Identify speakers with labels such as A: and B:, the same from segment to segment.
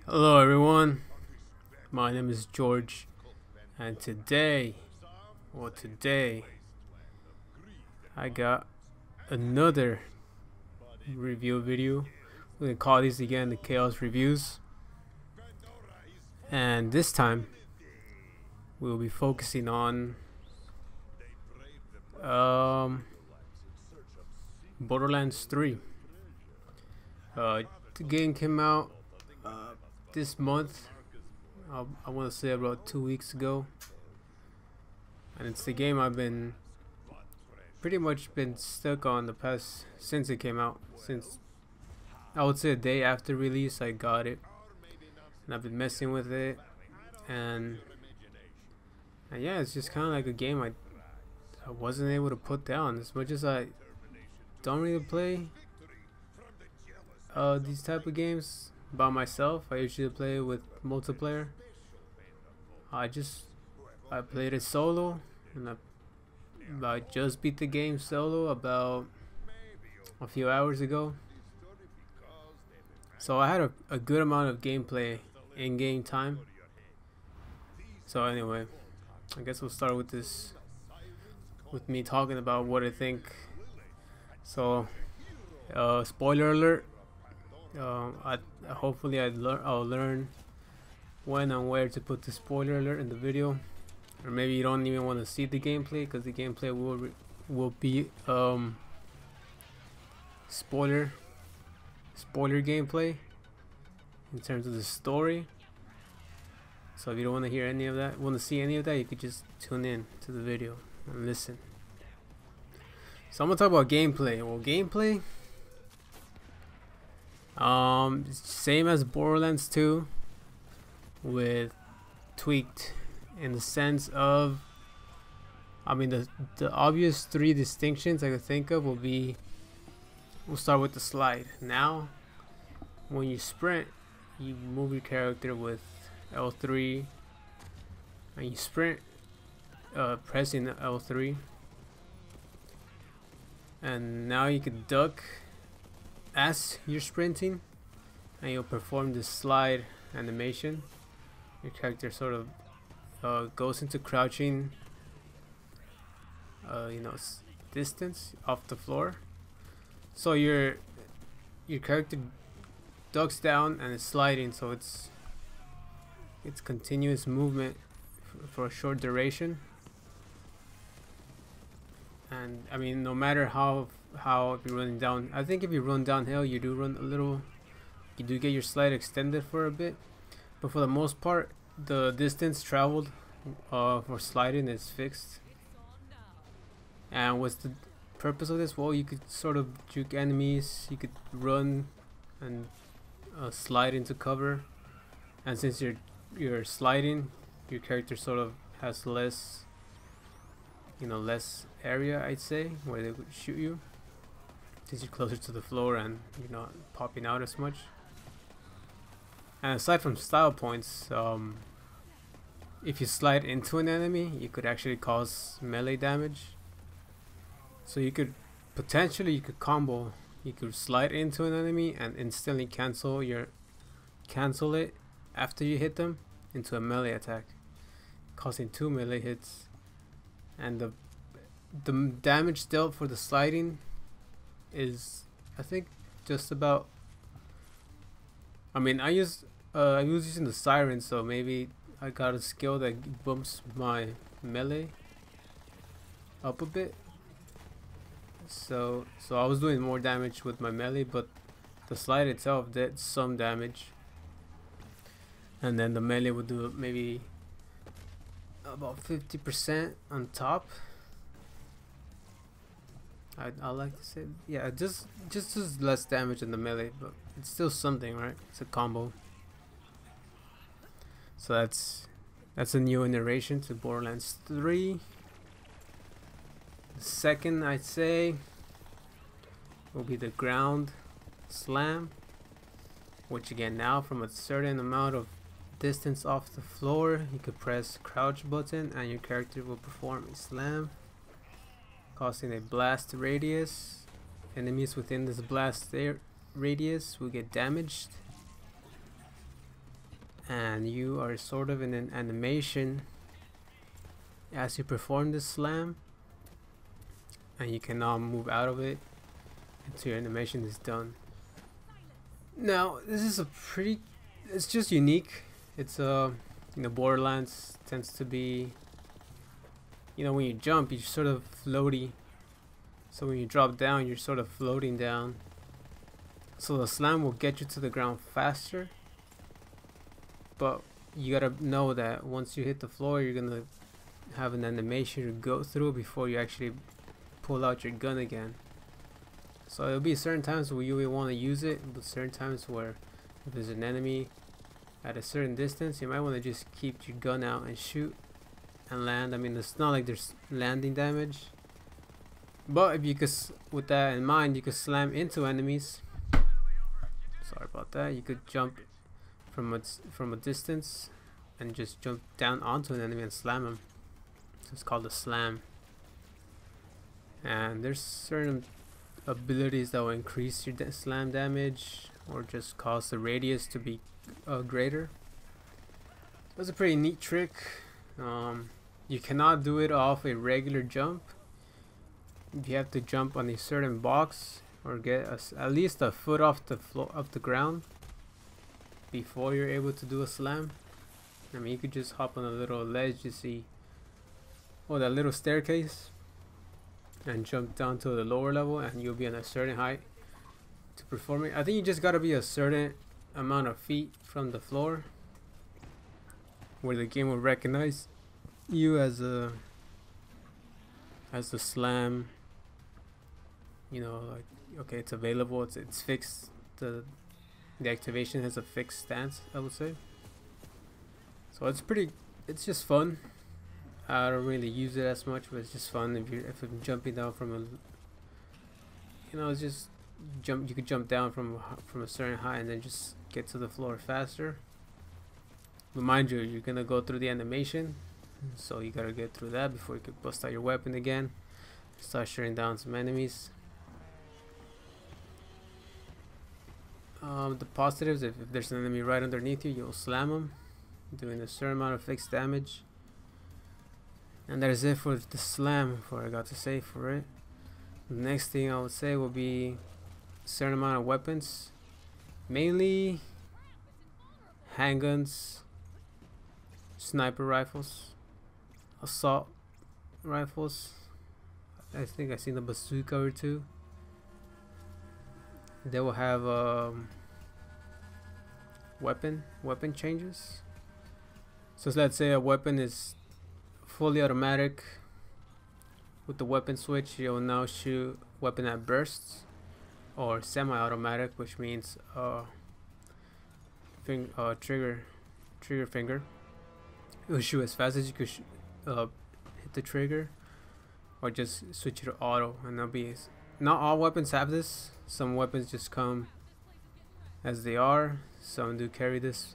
A: Hello everyone, my name is George, and today I got another review video. We're gonna call these again the Chaos Reviews, and this time we'll be focusing on um, Borderlands 3. The game came out this month. I want to say about 2 weeks ago, and it's the game I've been pretty much been stuck on the past since it came out. Since I would say a day after release, I got it, and I've been messing with it, and yeah, it's just kind of like a game I wasn't able to put down. As much as I don't really play these type of games by myself, I usually play with multiplayer. I played it solo, and I just beat the game solo about a few hours ago. So I had a good amount of gameplay in game time. So anyway, I guess we'll start with this, with me talking about what I think. So spoiler alert. Hopefully I'll learn when and where to put the spoiler alert in the video, or maybe you don't even want to see the gameplay, because the gameplay will be spoiler gameplay in terms of the story. So if you don't want to hear any of that, want to see any of that, you could just tune in to the video and listen. So I'm gonna talk about gameplay. Well, gameplay, same as Borderlands 2, with tweaked in the sense of, I mean, the obvious three distinctions I could think of will be, we'll start with the slide. Now when you sprint, you move your character with L3, and you sprint pressing L3, and now you can duck as you're sprinting, and you'll perform this slide animation. Your character sort of goes into crouching distance off the floor, so your character ducks down and is sliding, so it's continuous movement for a short duration. And I mean, no matter how if you're running down, I think if you run downhill, you do get your slide extended for a bit, but for the most part the distance traveled for sliding is fixed. And what's the purpose of this? Well, you could sort of juke enemies, you could run and slide into cover, and since you're sliding, your character sort of has less area, I'd say, where they would shoot you, since you're closer to the floor and you're not popping out as much. And aside from style points, if you slide into an enemy, you could actually cause melee damage. So you could combo. You could slide into an enemy and instantly cancel it after you hit them into a melee attack, causing 2 melee hits. And the damage dealt for the sliding is, I think, just about, I mean, I was using the siren, so maybe I got a skill that bumps my melee up a bit. So I was doing more damage with my melee, but the slide itself did some damage, and then the melee would do maybe about 50% on top. I like to say, yeah, just less damage than the melee, but it's still something, right? It's a combo. So that's a new iteration to Borderlands 3. The second, I'd say, will be the ground slam, which again, now from a certain amount of distance off the floor, you could press crouch button and your character will perform a slam, causing a blast radius. Enemies within this blast radius will get damaged, and you are sort of in an animation as you perform this slam, and you cannot move out of it until your animation is done. Now this is it's just unique. It's Borderlands tends to be, when you jump you're sort of floaty, so when you drop down you're sort of floating down, so the slam will get you to the ground faster, but you gotta know that once you hit the floor you're gonna have an animation to go through before you actually pull out your gun again. So there'll be certain times where you will want to use it, but certain times where if there's an enemy at a certain distance, you might want to just keep your gun out and shoot and land. I mean, it's not like there's landing damage, but if you could, with that in mind, you could slam into enemies. Sorry about that. You could jump from a distance and just jump down onto an enemy and slam him. So it's called a slam. And there's certain abilities that will increase your slam damage or just cause the radius to be greater. That's a pretty neat trick. You cannot do it off a regular jump. You have to jump on a certain box or get at least a foot off the ground before you're able to do a slam. I mean, you could just hop on a little ledge you see, or that little staircase, and jump down to the lower level, and you'll be on a certain height to perform it. I think you just gotta be a certain amount of feet from the floor where the game will recognize you as the slam. Like, okay, it's available, it's fixed. The activation has a fixed stance, I would say. So it's just fun. I don't really use it as much, but it's just fun if I'm jumping down from it's just you could jump down from a certain height and then just get to the floor faster. But mind you, you're gonna go through the animation, so you gotta get through that before you can bust out your weapon again, start shooting down some enemies. The positives: if there's an enemy right underneath you, you'll slam them, doing a certain amount of fixed damage. And that is it for the slam, for what I got to say for it. The next thing I would say will be a certain amount of weapons, mainly handguns, sniper rifles, assault rifles. I think I've seen the bazooka or two. They will have weapon changes. So let's say a weapon is fully automatic. With the weapon switch, you'll now shoot weapon at bursts, or semi-automatic, which means trigger finger. You'll shoot as fast as you could hit the trigger, or just switch it to auto, and that'll be. Not all weapons have this. Some weapons just come as they are. Some do carry this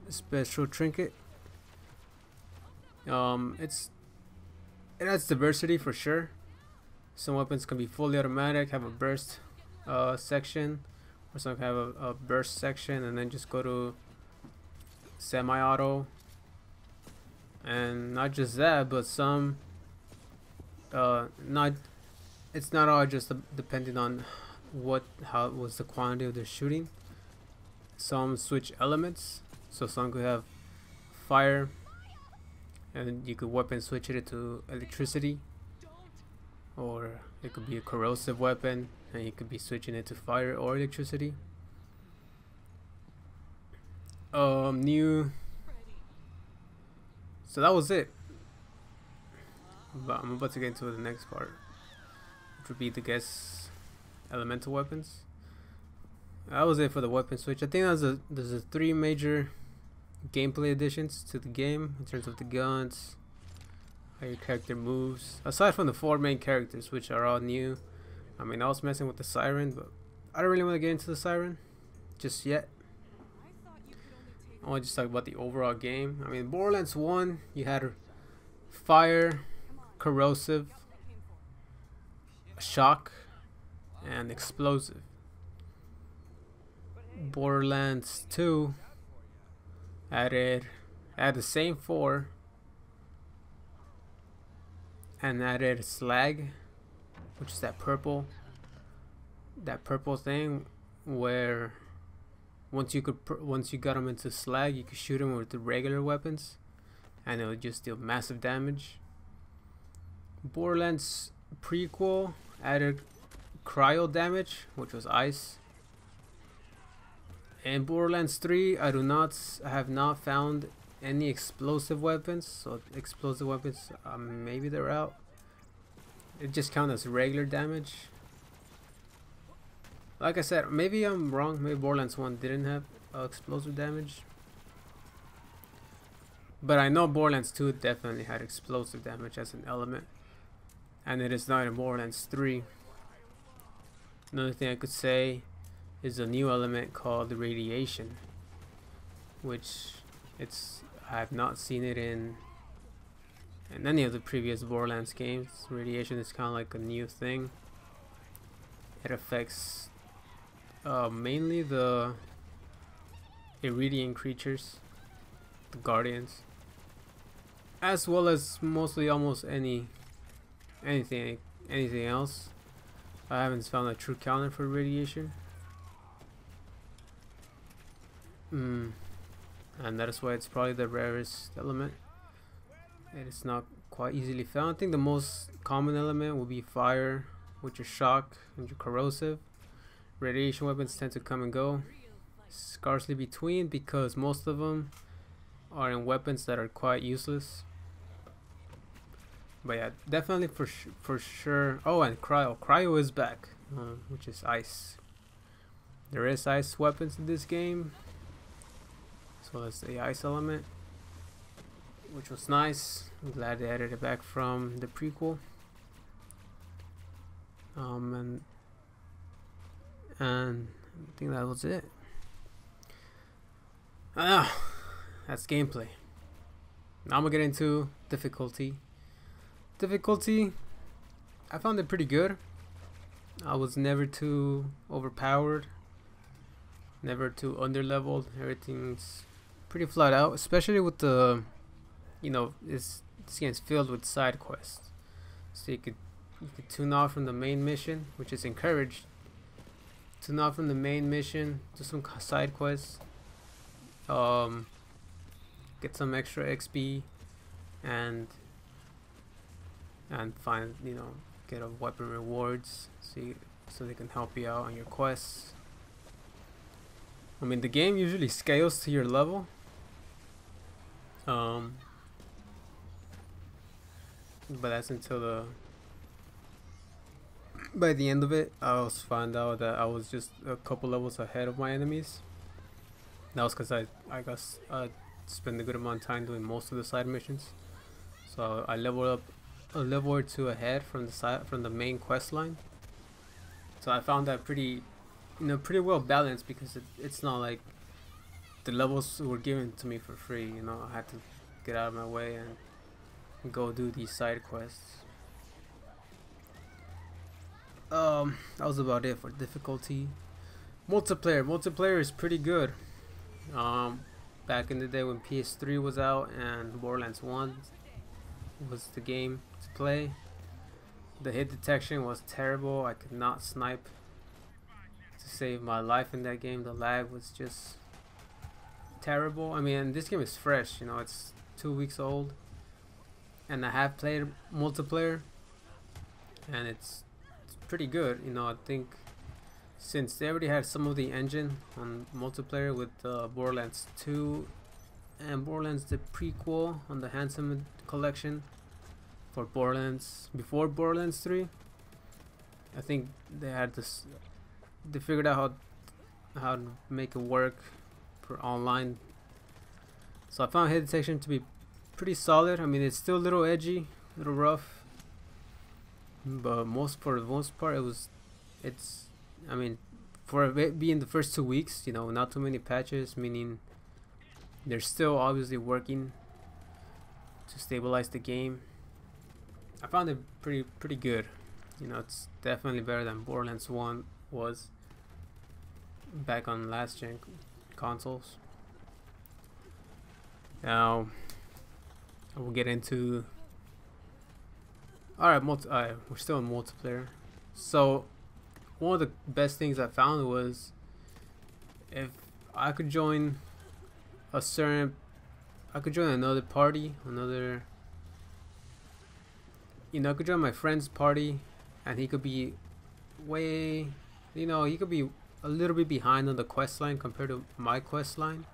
A: special trinket. It adds diversity for sure. Some weapons can be fully automatic, have a burst section, or some have a burst section, and then just go to semi-auto. And not just that, but some it's not all just depending on how was the quantity of the shooting. Some switch elements, so some could have fire, and you could weapon switch it to electricity, or it could be a corrosive weapon and you could be switching it to fire or electricity. New. So that was it, but I'm about to get into the next part, which would be the guess elemental weapons. That was it for the weapon switch. I think there's a 3 major gameplay additions to the game in terms of the guns, how your character moves, aside from the 4 main characters, which are all new. I mean, I was messing with the siren, but I don't really want to get into the siren just yet. I want to just talk about the overall game. I mean, Borderlands 1, you had fire, corrosive, shock, and explosive. Borderlands 2, Added the same 4 and added slag, which is that purple thing where once you got them into slag, you could shoot them with the regular weapons and it would just deal massive damage. Borderlands prequel added cryo damage, which was ice. In Borderlands 3, I have not found any explosive weapons, so explosive weapons, maybe they're out. It just counts as regular damage. Like I said, maybe I'm wrong. Maybe Borderlands 1 didn't have explosive damage, but I know Borderlands 2 definitely had explosive damage as an element, and it is not in Borderlands 3. Another thing I could say is a new element called radiation, which I have not seen it in any of the previous Borderlands games. Radiation is kind of like a new thing. It affects mainly the Iridian creatures, the Guardians, as well as mostly almost anything else. I haven't found a true counter for radiation. And that is why it's probably the rarest element. It is not quite easily found. I think the most common element will be fire, which is shock and corrosive. Radiation weapons tend to come and go, scarcely between, because most of them are in weapons that are quite useless. But yeah, definitely for sure. Oh, and cryo is back, which is ice. There is ice weapons in this game, so that's the ice element, which was nice. I'm glad they added it back from the prequel. And I think that was it. That's gameplay. Now I'm gonna get into difficulty. I found it pretty good. I was never too overpowered, never too underleveled. Everything's pretty flat out, especially with the, this game's filled with side quests, so you could tune off from the main mission, which is encouraged. Tune off from the main mission, do some side quests, get some extra XP, and find, get a weapon rewards, so they can help you out on your quests. I mean, the game usually scales to your level. But that's until by the end of it, I found out that I was just a couple levels ahead of my enemies. That was because I spent a good amount of time doing most of the side missions. So I leveled up a level or two ahead from the main quest line. So I found that pretty well balanced, because it's not like the levels were given to me for free. I had to get out of my way and go do these side quests. That was about it for difficulty. Multiplayer is pretty good. Back in the day when PS3 was out and Borderlands 1 was the game to play, the hit detection was terrible. I could not snipe to save my life in that game. The lag was just terrible. I mean, this game is fresh, it's 2 weeks old, and I have played multiplayer, and it's pretty good. I think since they already had some of the engine on multiplayer with Borderlands 2 and Borderlands the prequel on the Handsome collection for Borderlands before Borderlands 3, I think they figured out how to make it work for online. So I found hit detection to be pretty solid. I mean, it's still a little edgy, a little rough, but for the most part I mean, for it being the first 2 weeks, not too many patches, meaning they're still obviously working to stabilize the game. I found it pretty good. It's definitely better than Borderlands 1 was back on last gen consoles. Now I will get into. Alright, we're still in multiplayer. So one of the best things I found was if I could join another party, I could join my friend's party, and he could be he could be a little bit behind on the quest line compared to my quest line,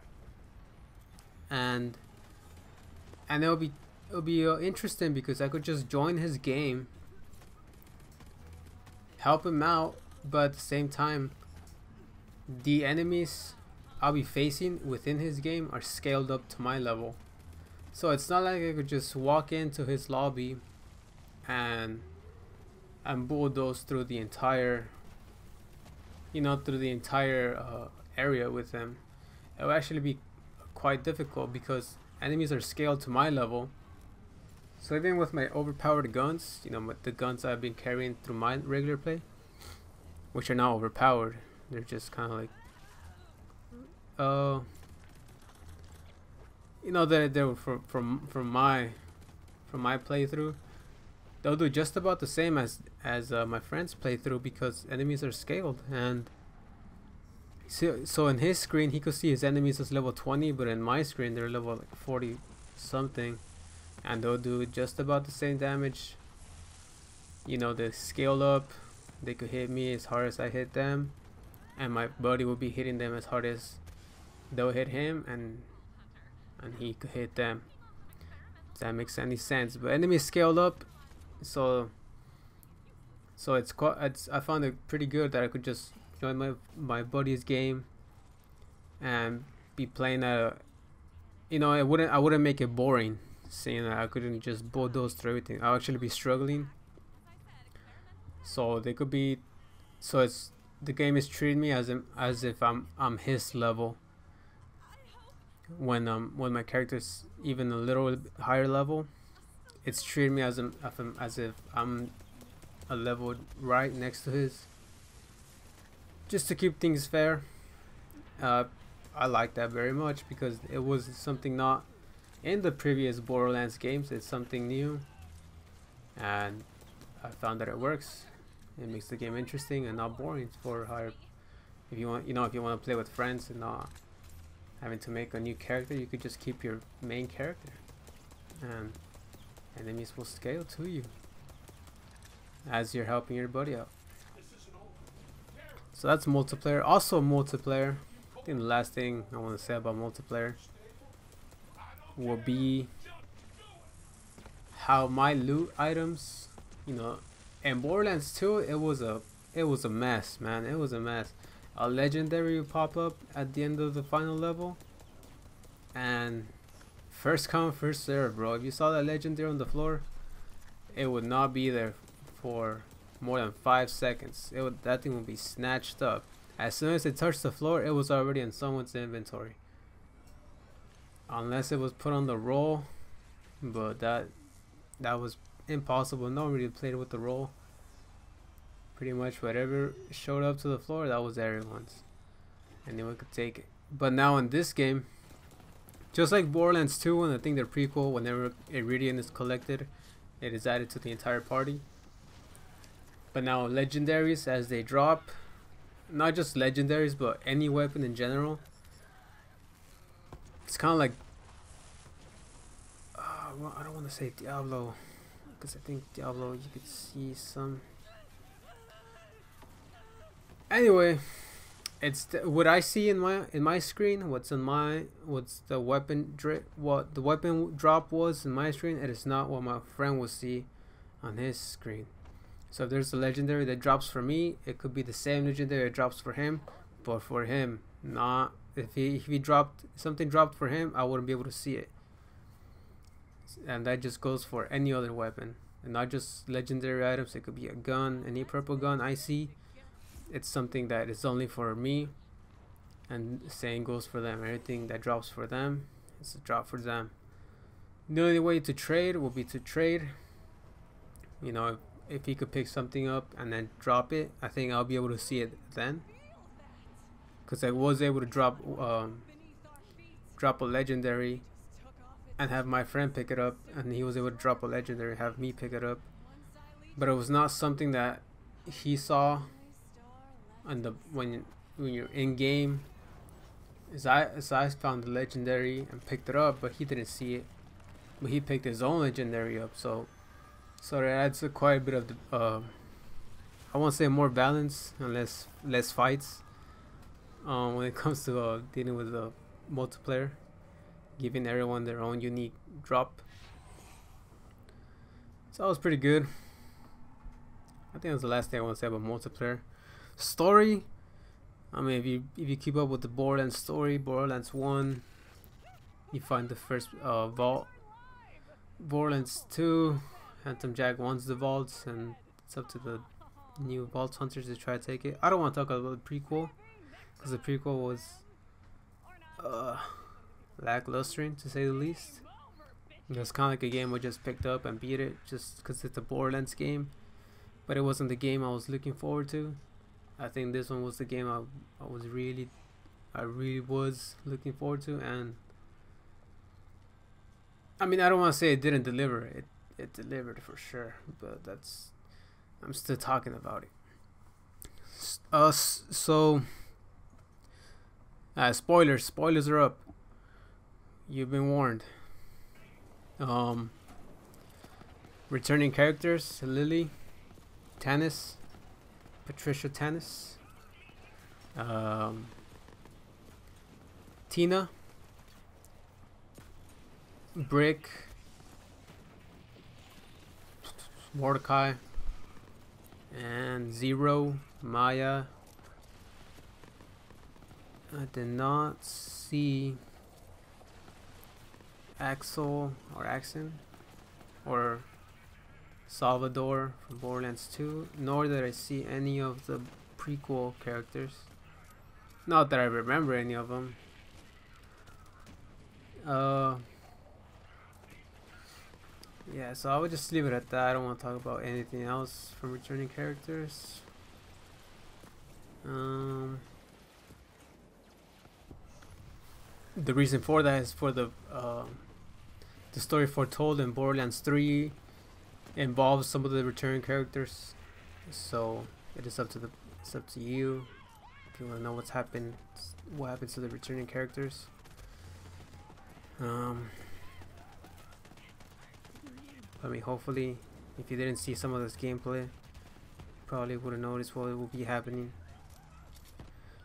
A: and it'll be interesting because I could just join his game, help him out, but at the same time, the enemies I'll be facing within his game are scaled up to my level. So it's not like I could just walk into his lobby and bulldoze through the entire area with him. It will actually be quite difficult because enemies are scaled to my level. So even with my overpowered guns, the guns I've been carrying through my regular play, which are now overpowered, they're just kind of like they were from my playthrough. They'll do just about the same as my friend's playthrough because enemies are scaled. And so in his screen he could see his enemies as level 20, but in my screen they're level like 40 something, and they'll do just about the same damage. They scale up, they could hit me as hard as I hit them, and my buddy will be hitting them as hard as they'll hit him, and he could hit them. If that makes any sense. But enemies scaled up, so I found it pretty good that I could just join my buddy's game and be playing I wouldn't make it boring, seeing that I couldn't just bulldoze through everything. I'll actually be struggling. So the game is treating me as if I'm his level. When my character's even a little higher level, it's treating me as if I'm a level right next to his, just to keep things fair. I like that very much because it was something not in the previous Borderlands games. It's something new, and I found that it works. It makes the game interesting and not boring for higher. If you want to play with friends and not having to make a new character, you could just keep your main character, and enemies will scale to you as you're helping your buddy out. So that's multiplayer. Also multiplayer, I think the last thing I want to say about multiplayer will be how my loot items, in Borderlands 2, it was a mess, man. It was a mess. A legendary would pop up at the end of the final level, and first come first serve, bro. If you saw that legendary on the floor, it would not be there for more than 5 seconds. That thing would be snatched up. As soon as it touched the floor, it was already in someone's inventory, unless it was put on the roll, but that was impossible. No one really played with the roll. Pretty much whatever showed up to the floor, that was everyone's. Anyone could take it. But now in this game, just like Borderlands 2 and I think the prequel, whenever Iridium is collected, it is added to the entire party. But now legendaries, as they drop, not just legendaries, but any weapon in general, it's kind of like, well, I don't want to say Diablo, because I think Diablo you could see some. Anyway, it's what I see in my screen. What's the weapon what the weapon drop was in my screen. It is not what my friend will see on his screen. So if there's a legendary that drops for me, it could be the same legendary that drops for him, but for him, not if he dropped something dropped for him, I wouldn't be able to see it. And that just goes for any other weapon, and not just legendary items. It could be a gun, any purple gun I see. It's something that is only for me, and the same goes for them. Everything that drops for them, it's a drop for them. The only way to trade will be to trade. If he could pick something up and then drop it, I think I'll be able to see it then, because I was able to drop a legendary and have my friend pick it up, and he was able to drop a legendary, have me pick it up. But it was not something that he saw on the when you're in game. As I found the legendary and picked it up, but he didn't see it. But he picked his own legendary up, so that adds quite a bit of the I won't say more balance and less fights when it comes to dealing with the multiplayer, giving everyone their own unique drop. So that was pretty good. I think that's the last thing I want to say about multiplayer. Story, I mean, if you keep up with the Borderlands story, Borderlands 1, you find the first vault. Borderlands 2, Phantom Jack wants the vaults, and it's up to the new vault hunters to try to take it. I don't want to talk about the prequel, because the prequel was lackluster, to say the least. It was kind of like a game I just picked up and beat it just because it's a Borderlands game, but it wasn't the game I was looking forward to. I think this one was the game I really was looking forward to, and I mean, I don't want to say it didn't deliver. It delivered for sure, but I'm still talking about it. Spoilers are up. You've been warned. Returning characters: Lily, Tannis, Patricia Tannis, Tina, Brick, Mordecai, and Zero, Maya. I did not see Axel or Axon or Salvador from Borderlands 2, nor did I see any of the prequel characters. Not that I remember any of them. Yeah, so I would just leave it at that. I don't want to talk about anything else from returning characters. The reason for that is for the story foretold in Borderlands 3 involves some of the returning characters, so it's up to you if you want to know what happens to the returning characters. I mean, hopefully, if you didn't see some of this gameplay, probably would have noticed what will be happening.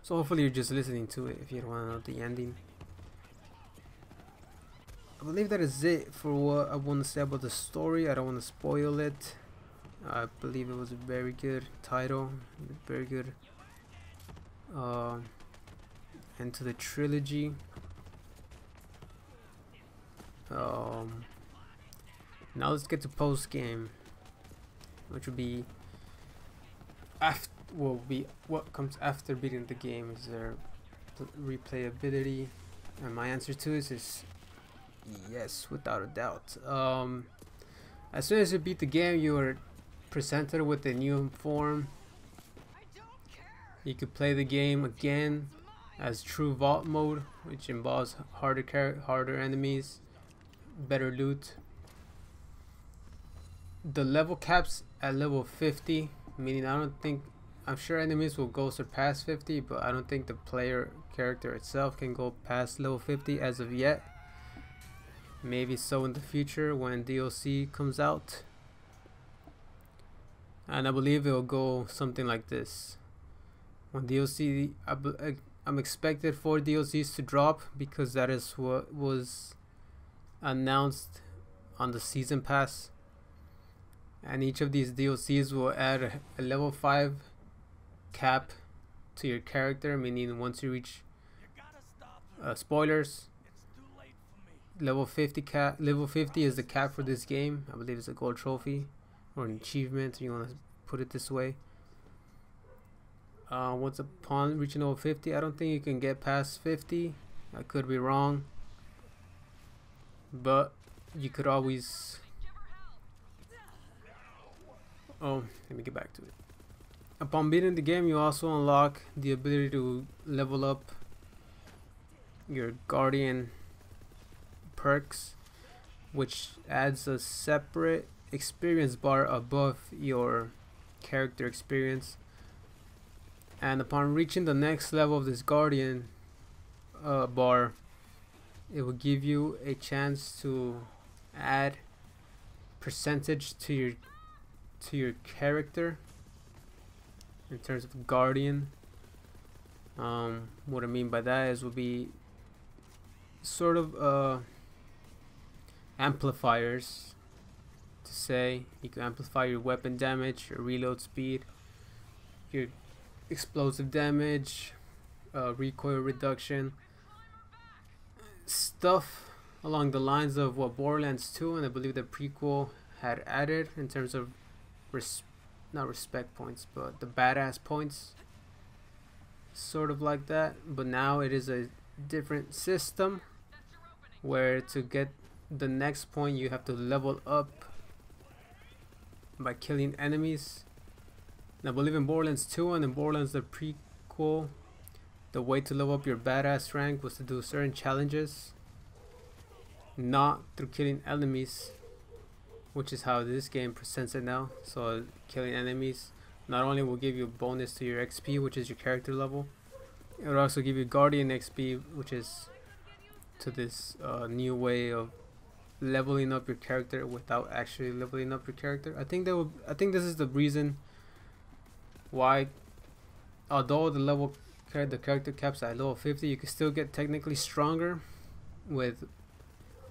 A: So hopefully you're just listening to it if you don't want to know the ending. I believe that is it for what I want to say about the story. I don't want to spoil it. I believe it was a very good title, very good end to the trilogy. Now let's get to post game, which would be what comes after beating the game. Is there replayability? And my answer to this is yes, without a doubt. As soon as you beat the game, you are presented with a new form. You could play the game again as true vault mode, which involves harder enemies, better loot. The level caps at level 50, meaning I'm sure enemies will go surpass 50, but I don't think the player character itself can go past level 50 as of yet. Maybe so in the future when DLC comes out. And I believe it will go something like this. When DLC, I'm expected 4 DLCs to drop, because that is what was announced on the season pass. And each of these DLCs will add a level 5 cap to your character, meaning once you reach spoilers, level 50 is the cap for this game. I believe it's a gold trophy or an achievement, if you want to put it this way. Once upon reaching level 50, I don't think you can get past 50. I could be wrong, but you could always let me get back to it. Upon beating the game, you also unlock the ability to level up your guardian perks. which adds a separate experience bar above your character experience. And upon reaching the next level of this guardian bar, it will give you a chance to add percentage to your character in terms of guardian. What I mean by that is will be sort of amplifiers, to say. You can amplify your weapon damage, your reload speed, your explosive damage, recoil reduction, stuff along the lines of what Borderlands 2 and I believe the prequel had added in terms of not respect points, but the badass points, sort of like that. But now it is a different system where to get the next point you have to level up by killing enemies. And I believe in Borderlands 2 and in Borderlands the prequel, the way to level up your badass rank was to do certain challenges, not through killing enemies, which is how this game presents it now. So killing enemies not only will give you a bonus to your XP, which is your character level, it will also give you Guardian XP, which is to this new way of leveling up your character without actually leveling up your character. I think this is the reason why, although the character caps at level 50, you can still get technically stronger with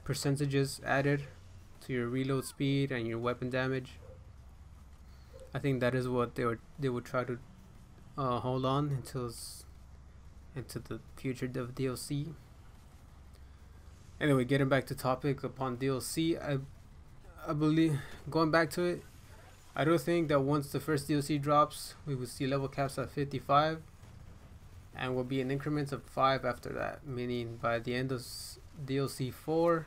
A: percentages added to your reload speed and your weapon damage. I think that is what they would try to hold on into the future of DLC. Anyway, getting back to topic upon DLC, I believe, going back to it, I do think that once the first DLC drops, we will see level caps at 55, and will be in increments of 5 after that, meaning by the end of DLC 4,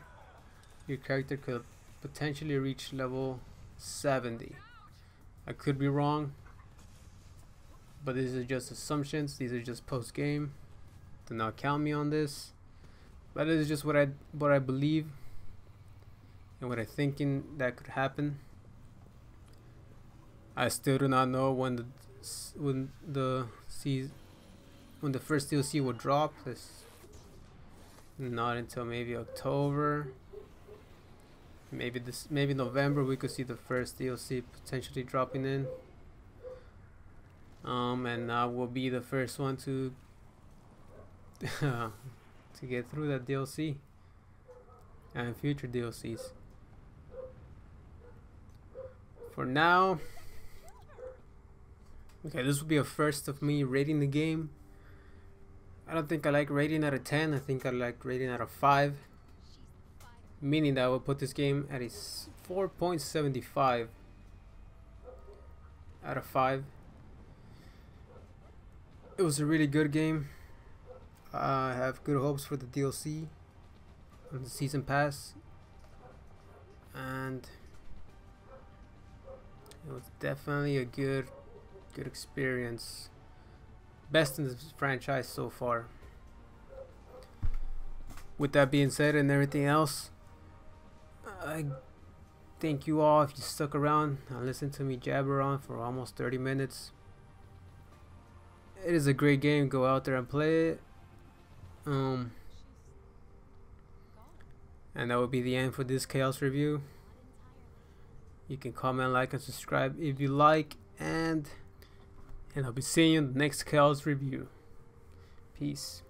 A: your character could potentially reach level 70. I could be wrong, but these are just assumptions, these are just post game. Do not count me on this. But it is just what I believe and what I thinking that could happen. I still do not know when the first DLC will drop. It's not until maybe October. Maybe November we could see the first DLC potentially dropping in. And I will be the first one to to get through that DLC and future DLCs. For now, okay, this will be a first of me rating the game. I don't think I like rating out of 10. I think I like rating out of 5, meaning that I will put this game at a 4.75 out of 5. It was a really good game. I have good hopes for the DLC and the season pass, and it was definitely a good experience. Best in this franchise so far. With that being said and everything else, I thank you all if you stuck around and listened to me jabber on for almost 30 minutes. It is a great game. Go out there and play it. And that would be the end for this Chaos review. You can comment, like, and subscribe if you like, and I'll be seeing you in the next Chaos review. Peace.